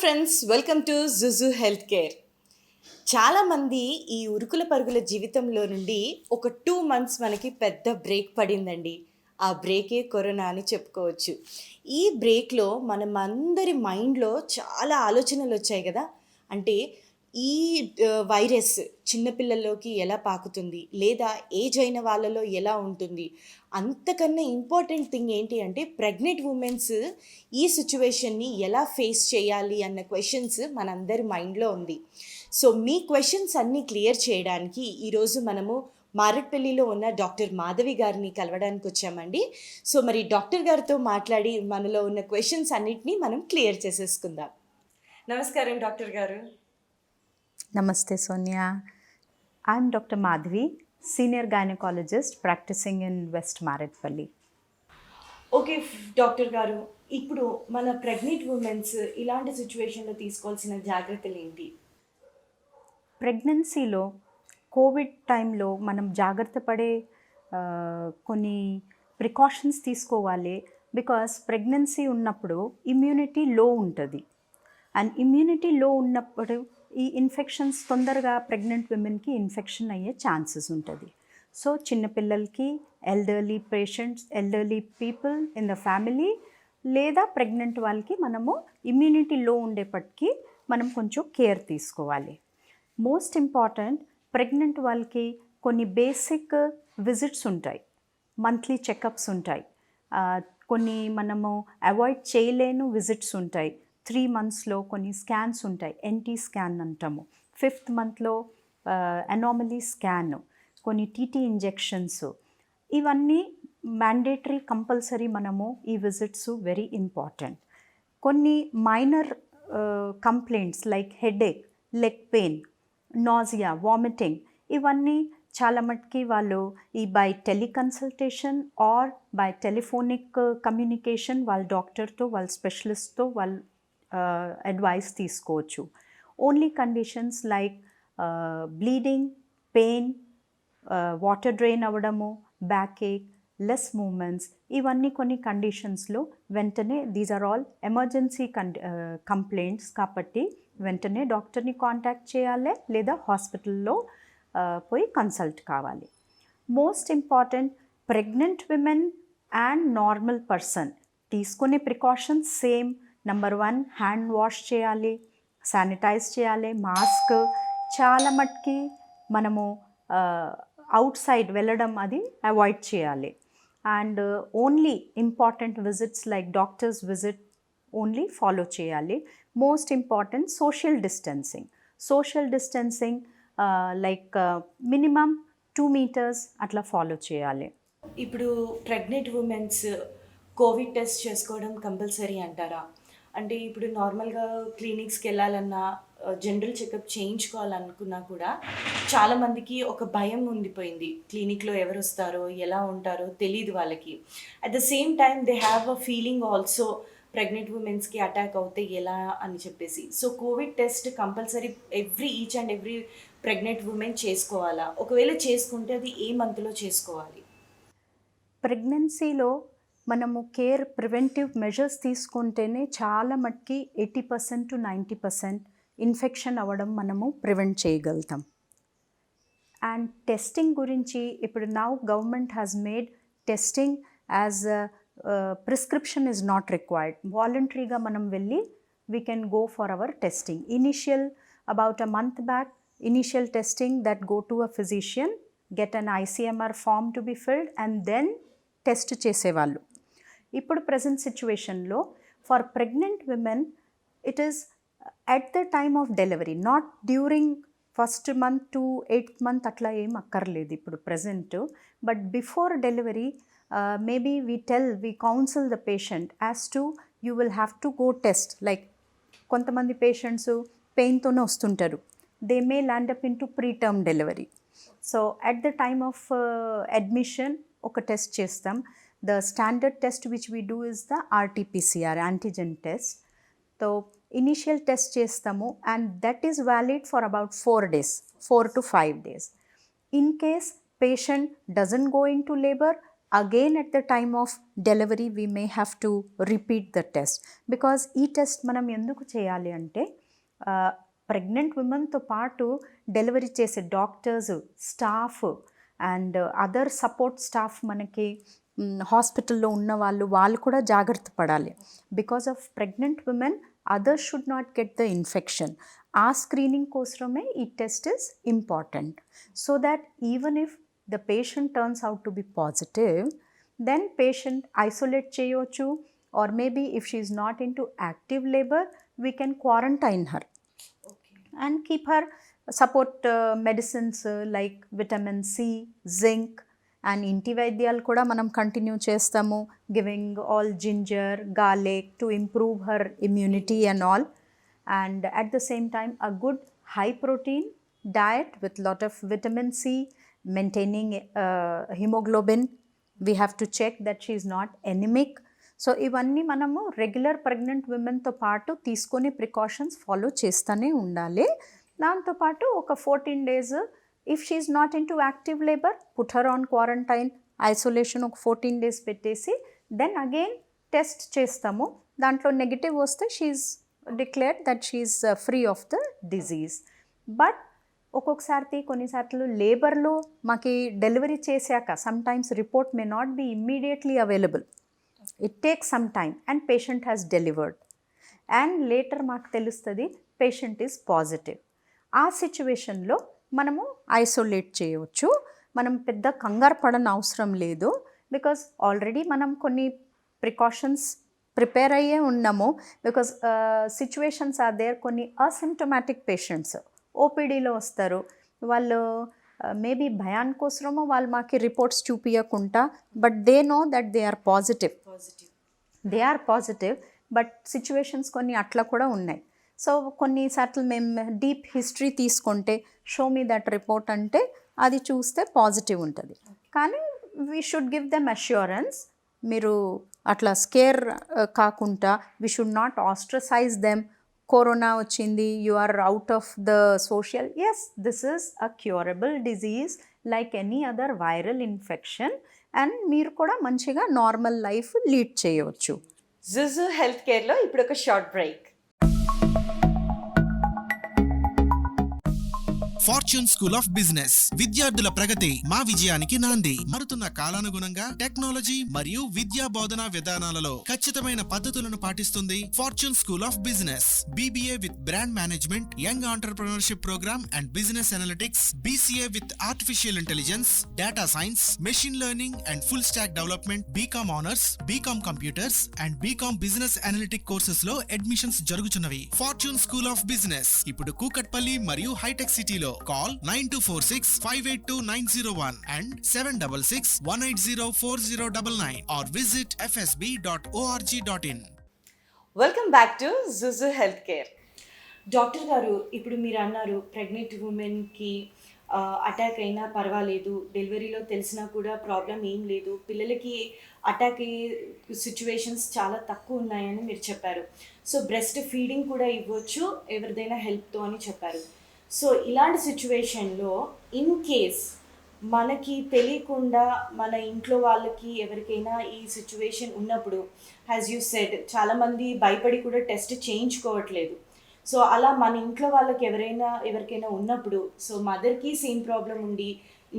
Friends, welcome to Juju health care. చాలామంది ఈ ఉరుకుల పరుగుల జీవితంలో నుండి ఒక 2 మంత్స్ మనకి పెద్ద బ్రేక్ పడిందండి. ఆ బ్రేకే కరోనా అని చెప్పుకోవచ్చు. ఈ బ్రేక్‌లో మనమందరి మైండ్‌లో చాలా ఆలోచనలొచ్చాయి గదా! అంటే ఈ వైరస్ చిన్న పిల్లల్లోకి ఎలా పాకుతుంది? లేదా ఏజ్ అయిన వాళ్ళలో ఎలా ఉంటుంది? అంతకన్నా ఇంపార్టెంట్ థింగ్ ఏంటి అంటే ప్రెగ్నెంట్ వుమెన్స్ ఈ సిట్యుయేషన్‌ని ఎలా ఫేస్ చేయాలి అన్న క్వెషన్స్ మనందరి మైండ్‌లో ఉంది. సో, మీ క్వెషన్స్ అన్నీ క్లియర్ చేయడానికి ఈరోజు మనము మారేడుపల్లిలో ఉన్న డాక్టర్ మాధవి గారిని కలవడానికొచ్చామండి. సో, మరి డాక్టర్ గారితో మాట్లాడి మనలో ఉన్న క్వెషన్స్ అన్నిటిని మనం క్లియర్ చేసేసుకుందాం. నమస్కారం డాక్టర్ గారు. Namaste, Sonia. I'm Dr. Madhavi, senior gynecologist practicing in West Maredpalli. Okay. Doctor గారు, ఇప్పుడు మన ప్రెగ్నెంట్ వుమెన్స్ ఇలాంటి సిట్యుయేషన్‌లో తీసుకోవాల్సిన జాగ్రత్తలేంటి? ప్రెగ్నెన్సీలో కోవిడ్ టైంలో మనం జాగ్రత్త పడే కొన్ని ప్రికాషన్స్ తీసుకోవాలి. బికాస్ ప్రెగ్నెన్సీ ఉన్నప్పుడు ఇమ్యూనిటీ లో ఉంటుంది. అండ్ ఇమ్యూనిటీ లో ఉన్నప్పుడు ఈ ఇన్ఫెక్షన్స్ తొందరగా ప్రెగ్నెంట్ విమెన్కి ఇన్ఫెక్షన్ అయ్యే ఛాన్సెస్ ఉంటుంది. సో చిన్నపిల్లలకి, elderly patients, elderly people in the family లేదా ప్రెగ్నెంట్ వాళ్ళకి మనము ఇమ్యూనిటీ లో ఉండేపటికి మనం కొంచెం కేర్ తీసుకోవాలి. మోస్ట్ ఇంపార్టెంట్, ప్రెగ్నెంట్ వాళ్ళకి కొన్ని బేసిక్ విజిట్స్ ఉంటాయి, మంత్లీ చెకప్స్ ఉంటాయి, కొన్ని మనము అవాయిడ్ చేయలేని విజిట్స్ ఉంటాయి. 3 మంత్స్లో కొన్ని స్కాన్స్ ఉంటాయి, ఎన్టీ స్కాన్ అంటాము. 5th మంత్లో అనామలీ స్కాన్, కొన్ని టీటీ ఇంజెక్షన్స్, ఇవన్నీ మ్యాండేటరీ కంపల్సరీ. మనము ఈ విజిట్స్ వెరీ ఇంపార్టెంట్. కొన్ని minor complaints like headache, leg pain, nausea, vomiting, ఇవన్నీ చాలా మటుకి వాళ్ళు ఈ by teleconsultation or by telephonic communication వాళ్ళ డాక్టర్తో, వాళ్ళ స్పెషలిస్ట్తో వాళ్ళు అడ్వైస్ తీసుకోవచ్చు. Only conditions like bleeding, pain, water drain అవ్వడము, బ్యాక్ ఏక్, లెస్ మూమెంట్స్, ఇవన్నీ కొన్ని కండిషన్స్లో వెంటనే these are all emergency complaints కాబట్టి వెంటనే డాక్టర్ని కాంటాక్ట్ చేయాలి లేదా హాస్పిటల్లో పోయి కన్సల్ట్ కావాలి. Most important, pregnant women and normal person తీసుకునే precautions same. Number 1, hand wash చేయాలి, శానిటైజ్ చేయాలి, మాస్క్. చాలా మటుకి మనము అవుట్ సైడ్ వెళ్ళడం అది అవాయిడ్ చేయాలి. And only important visits like doctors visit only follow చేయాలి. Most important, social distancing like minimum 2 meters అట్లా ఫాలో చేయాలి. ఇప్పుడు ప్రెగ్నెంట్ వుమెన్స్ కోవిడ్ టెస్ట్ చేసుకోవడం కంపల్సరీ అంటారా? అంటే ఇప్పుడు నార్మల్‌గా క్లినిక్స్‌కి వెళ్ళాలన్నా, జనరల్ చెకప్ చేయించుకోవాలనుకున్నా కూడా చాలామందికి ఒక భయం ఉండిపోయింది. క్లినిక్‌లో ఎవరొస్తారో, ఎలా ఉంటారో తెలీదు వాళ్ళకి. At the same time they have a feeling also pregnant వుమెన్స్‌కి అటాక్ అవుతే ఎలా అని చెప్పేసి. So, covid test compulsory each and every pregnant women చేసుకోవాలా? ఒకవేళ చేసుకుంటే అది ఏ మంత్‌లో చేసుకోవాలి? ప్రెగ్నెన్సీలో మనము ప్రివెంటివ్ మెజర్స్ తీసుకుంటేనే చాలా మటుకి 80% to 90% ఇన్ఫెక్షన్ అవ్వడం మనము ప్రివెంట్ చేయగలుగుతాం. అండ్ టెస్టింగ్ గురించి ఇప్పుడు now government has made testing as prescription is not required. వాలంటరీగా మనం వెళ్ళి we can go for our testing. Initial about a month back initial testing that go to a physician, get an ICMR form to be filled and then test చేసేవాళ్ళు. ఇప్పుడు present సిచ్యువేషన్లో for pregnant women it is at the time of delivery, not during 1st month to 8th month అట్లా ఏం అక్కర్లేదు ఇప్పుడు present. But before delivery maybe we council the patient as to you will have to go test. Like కొంతమంది patients పెయిన్తోనే వస్తుంటారు, they may land up in to preterm delivery. So at the time of admission ఒక test చేస్తాం. The standard test which we do is the RT-PCR, antigen test. So initial test చేస్తాము and that is valid for about 4 days, 4 to 5 days. In case patient doesn't go into labor, again at the time of delivery we may have to repeat the test, because ఈ test మనం ఎందుకు చేయాలి అంటే pregnant ఉమెన్తో పాటు delivery చేసే doctors, staff and other support staff మనకి హాస్పిటల్లో ఉన్న వాళ్ళు కూడా జాగ్రత్త పడాలి. Because of pregnant women others should not get the infection. ఆ స్క్రీనింగ్ కోసమే ఈ test is important. So that even if the patient turns out to be positive, then patient isolate cheyochu, or maybe if she is not into active labor, we can quarantine her. Okay. And keep her support medicines like vitamin C, zinc and ఇంటివైద్యాలు కూడా మనం continue చేస్తాము, giving all ginger, garlic to improve her immunity and all. And at the same time a good high protein diet with lot of vitamin C, maintaining hemoglobin. We have to check that she is not anemic. So ఇవన్నీ మనము regular pregnant ఉమెన్తో పాటు తీసుకొని precautions follow చేస్తూనే ఉండాలి. దాంతోపాటు ఒక 14 days if she is not in to active labour, put her on quarantine, isolation ఒక 14 days పెట్టేసి దెన్ అగైన్ టెస్ట్ చేస్తాము. దాంట్లో నెగిటివ్ వస్తే she is declared that she is free of the disease. But ఒక్కొక్కసారి కొన్నిసార్లు లేబర్లో మాకు డెలివరీ చేశాక sometimes report may not be immediately available. It takes some time and patient has delivered and later మాకు తెలుస్తుంది పేషెంట్ ఈజ్ పాజిటివ్. ఆ సిచ్యువేషన్లో మనము ఐసోలేట్ చేయవచ్చు. మనం పెద్ద కంగారు పడని అవసరం లేదు, బికాజ్ ఆల్రెడీ మనం కొన్ని ప్రికాషన్స్ ప్రిపేర్ అయ్యే ఉన్నాము. బికాజ్ సిచ్యువేషన్స్ ఆర్ దేర్, కొన్ని అసిమ్టమాటిక్ పేషెంట్స్ ఓపీడీలో వస్తారు, వాళ్ళు మేబీ భయానికోసమో వాళ్ళు మాకు రిపోర్ట్స్ చూపించకుండా, but they know that they are positive, but situations కొన్ని అట్లా కూడా ఉన్నాయి. సో కొన్నిసార్లు మేము డీప్ హిస్టరీ తీసుకుంటే షో మీ దట్ రిపోర్ట్ అంటే అది చూస్తే పాజిటివ్ ఉంటుంది. కానీ we should give them assurance, మీరు అట్లా స్కేర్ కాకుండా we should not ostracize them. Corona వచ్చింది, you are out of the social. Yes, this is a curable disease like any other viral infection, and మీరు కూడా మంచిగా normal life lead చేయవచ్చు. జుజు health కేర్లో ఇప్పుడు ఒక short break. Fortune school of business విద్యార్థుల ప్రగతి మా విజయానికి నాంది. మారుతున్న కాలానుగుణంగా టెక్నాలజీ మరియు విద్యా బోధనా విధానాలలో ఖచ్చితమైన పద్ధతులను పాటిస్తుంది fortune school of business. BBA with brand management, young entrepreneurship program and business analytics, BCA with artificial intelligence, data science, machine learning and full stack development, BCom honours, BCom computers and BCom business analytic courses లో admissions జరుగుతున్నవి. Fortune school of business ఇప్పుడు కూకట్పల్లి మరియు hitech సిటీలో. Call 9246582901 and 7661804099 or visit fsb.org.in. Welcome back to Juju health care. Doctor గారు, ఇప్పుడు మీరు అన్నారు pregnant ఉమెన్కి అటాక్ అయినా పర్వాలేదు, డెలివరీలో తెలిసినా కూడా ప్రాబ్లం ఏం లేదు, పిల్లలకి అటాక్ అయ్యే సిచ్యువేషన్స్ చాలా తక్కువ ఉన్నాయని మీరు చెప్పారు. సో బ్రెస్ట్ ఫీడింగ్ కూడా ఇవ్వచ్చు ఎవరిదైనా హెల్ప్తో అని చెప్పారు. సో ఇలాంటి సిచ్యువేషన్లో ఇన్ కేస్ మనకి తెలియకుండా మన ఇంట్లో వాళ్ళకి ఎవరికైనా ఈ సిచ్యువేషన్ ఉన్నప్పుడు, యాజ్ యూ సెడ్, చాలామంది భయపడి కూడా టెస్ట్ చేయించుకోవట్లేదు. సో అలా మన ఇంట్లో వాళ్ళకి ఎవరికైనా ఉన్నప్పుడు, సో మదర్కి సేమ్ ప్రాబ్లం ఉండి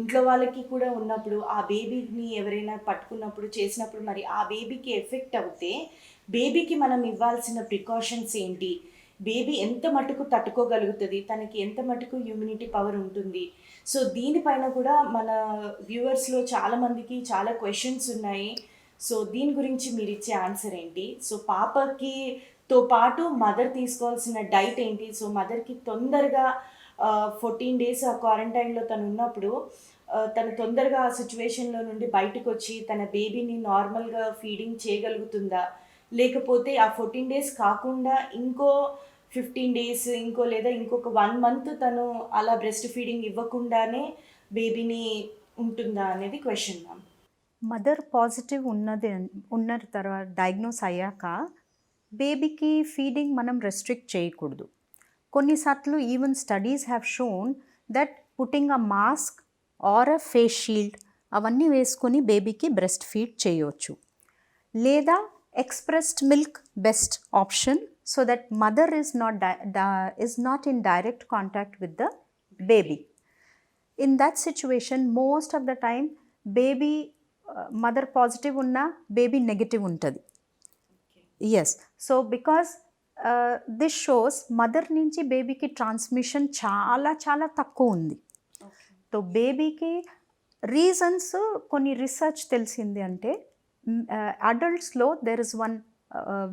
ఇంట్లో వాళ్ళకి కూడా ఉన్నప్పుడు, ఆ బేబీని ఎవరైనా పట్టుకున్నప్పుడు చేసినప్పుడు మరి ఆ బేబీకి ఎఫెక్ట్ అవుతే బేబీకి మనం ఇవ్వాల్సిన ప్రికాషన్స్ ఏంటి, బేబీ ఎంత మటుకు తట్టుకోగలుగుతుంది, తనకి ఎంత మటుకు ఇమ్యూనిటీ పవర్ ఉంటుంది. సో దీనిపైన కూడా మన వ్యూవర్స్లో చాలామందికి చాలా క్వశ్చన్స్ ఉన్నాయి. సో దీని గురించి మీరు ఇచ్చే ఆన్సర్ ఏంటి? సో పాపకితో పాటు మదర్ తీసుకోవాల్సిన డైట్ ఏంటి? సో మదర్కి తొందరగా 14 days ఆ క్వారంటైన్లో తను ఉన్నప్పుడు తను తొందరగా ఆ సిచ్యువేషన్లో నుండి బయటకు వచ్చి తన బేబీని నార్మల్గా ఫీడింగ్ చేయగలుగుతుందా, లేకపోతే ఆ 14 days కాకుండా ఇంకో 15 days లేదా ఇంకొక 1 month తను అలా బ్రెస్ట్ ఫీడింగ్ ఇవ్వకుండానే బేబీని ఉంటుందా అనేది క్వశ్చన్ మ్యామ్. మదర్ పాజిటివ్ ఉన్న తర్వాత డయాగ్నోస్ అయ్యాక బేబీకి ఫీడింగ్ మనం రెస్ట్రిక్ట్ చేయకూడదు. కొన్నిసార్లు even studies have shown that putting a mask or a face shield అవన్నీ వేసుకొని బేబీకి బ్రెస్ట్ ఫీడ్ చేయవచ్చు. లేదా expressed milk best option, so that mother is not in direct contact with the baby. In that situation, most of the time baby mother positive ఉన్నా baby negative ఉంటుంది. Yes, so because this shows mother నుంచి బేబీకి transmission చాలా చాలా తక్కువ ఉంది. So బేబీకి reasons కొన్ని రీసెర్చ్ తెలిసింది అంటే అడల్ట్స్లో there is one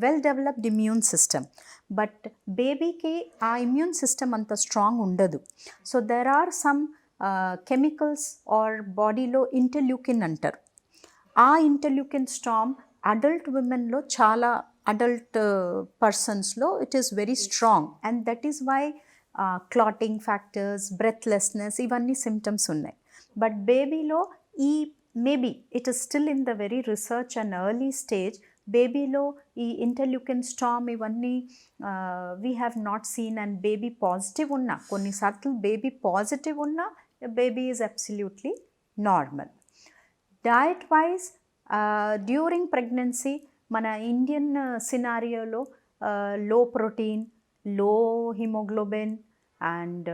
well developed immune system, but బేబీకి ఆ ఇమ్యూన్ సిస్టమ్ అంత స్ట్రాంగ్ ఉండదు. So there are some chemicals are బాడీలో ఇంటర్ల్యూకిన్ అంటారు. ఆ ఇంటర్ల్యూకిన్ స్టామ్ అడల్ట్ విమెన్లో చాలా అడల్ట్ పర్సన్స్లో it is very strong, and that is why clotting factors, breathlessness ఇవన్నీ సిమ్టమ్స్ ఉన్నాయి. బట్ బేబీలో ఈ maybe it is still in the very research and early stage. బేబీలో ఈ ఇంటర్ల్యూకిన్ స్టామ్ ఇవన్నీ we have not seen. And baby positive ఉన్నా, కొన్నిసార్లు baby positive ఉన్నా baby is absolutely normal. Diet wise during pregnancy మన Indian సినారియోలో లో protein, లో haemoglobin and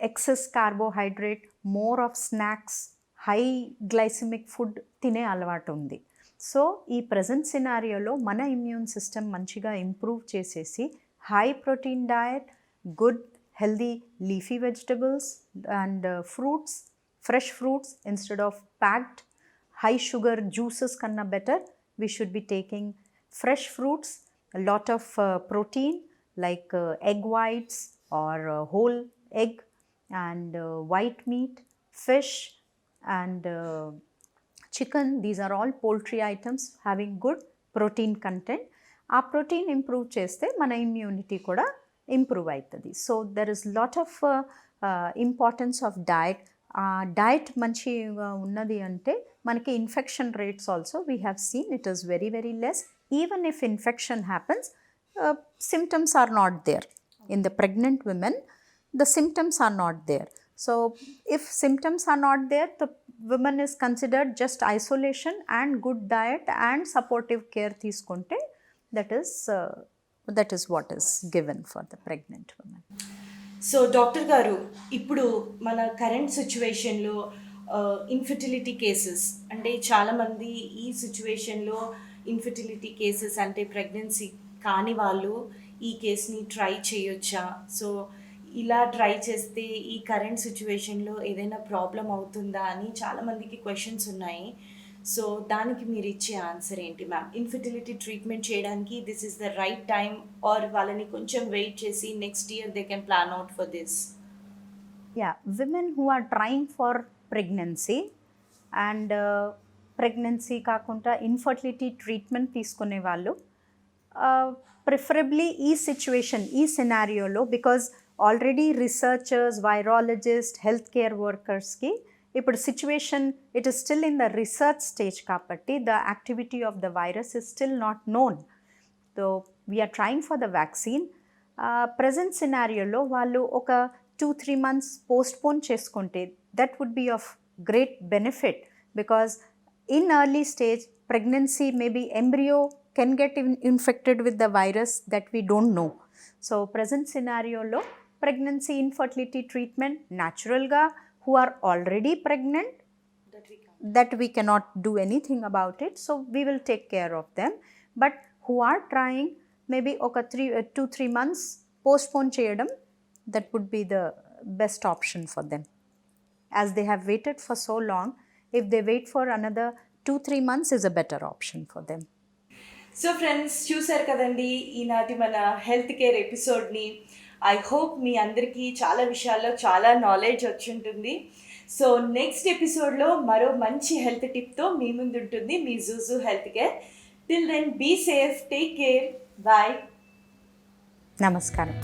excess carbohydrate, more of snacks, high glycemic food తినే అలవాటు ఉంది. సో ఈ ప్రజెంట్ సినారియోలో మన ఇమ్యూన్ సిస్టమ్ మంచిగా ఇంప్రూవ్ చేసేసి high protein diet, good healthy leafy vegetables and fruits, fresh fruits instead of packed high sugar juices kanna better, we should be taking fresh fruits, a lot of protein like egg whites or whole egg and white meat, fish and chicken. These are all poultry items having good protein content. ఆ protein improve చేస్తే మన immunity కూడా improve అవుతుంది. So there is lot of importance of diet. Diet మంచిగా ఉన్నది అంటే మనకి infection rates also we have seen it is very very less. Even if infection happens, symptoms are not there. In the pregnant women, the symptoms are not there. So if symptoms are not there, the woman is considered just isolation and good diet and supportive care తీసుకుంటే that is what is given for the pregnant women. So doctor గారు, ఇప్పుడు మన current సిచ్యువేషన్లో infertility cases అంటే చాలామంది ఈ సిచ్యువేషన్లో infertility cases అంటే ప్రెగ్నెన్సీ కాని వాళ్ళు ఈ కేసుని ట్రై చేయొచ్చా? సో ఇలా ట్రై చేస్తే ఈ కరెంట్ సిచ్యువేషన్లో ఏదైనా ప్రాబ్లం అవుతుందా అని చాలామందికి క్వశ్చన్స్ ఉన్నాయి. సో దానికి మీరు ఇచ్చే ఆన్సర్ ఏంటి మ్యామ్? ఇన్ఫర్టిలిటీ ట్రీట్మెంట్ చేయడానికి this is the right time, or వాళ్ళని కొంచెం వెయిట్ చేసి next year they can plan out for this? Yeah, women who are trying for pregnancy and pregnancy కాకుండా ఇన్ఫర్టిలిటీ ట్రీట్మెంట్ తీసుకునే వాళ్ళు ప్రిఫరబ్లీ ఈ situation, ఈ సినారియోలో, because already researchers, virologist, health care వర్కర్స్కి ఇప్పుడు situation it is still in the research stage కాబట్టి the activity of the virus is still not known. So we're trying for the vaccine. Present సినారియోలో వాళ్ళు ఒక 2-3 months postpone చేసుకుంటే that would be of great benefit, because in early stage pregnancy maybe embryo can get infected with the virus that we don't know. So present సినారియోలో pregnancy infertility treatment న్యాచురల్గా who are already pregnant, that we cannot do anything about it, so we will take care of them. But who are trying, maybe oka 2-3 months postpone cheyadam, that would be the best option for them, as they have waited for so long. If they wait for another 2-3 months is a better option for them. So friends, చూసారు కదండి ఈనాటి మన health care ఎపిసోడ్ని. I hope మీ అందరికీ చాలా విషయాల్లో చాలా knowledge వచ్చి ఉంటుంది. సో నెక్స్ట్ ఎపిసోడ్లో మరో మంచి హెల్త్ టిప్తో మీ ముందు ఉంటుంది మీ Juju health care. Till then be safe, take care, bye, నమస్కారం.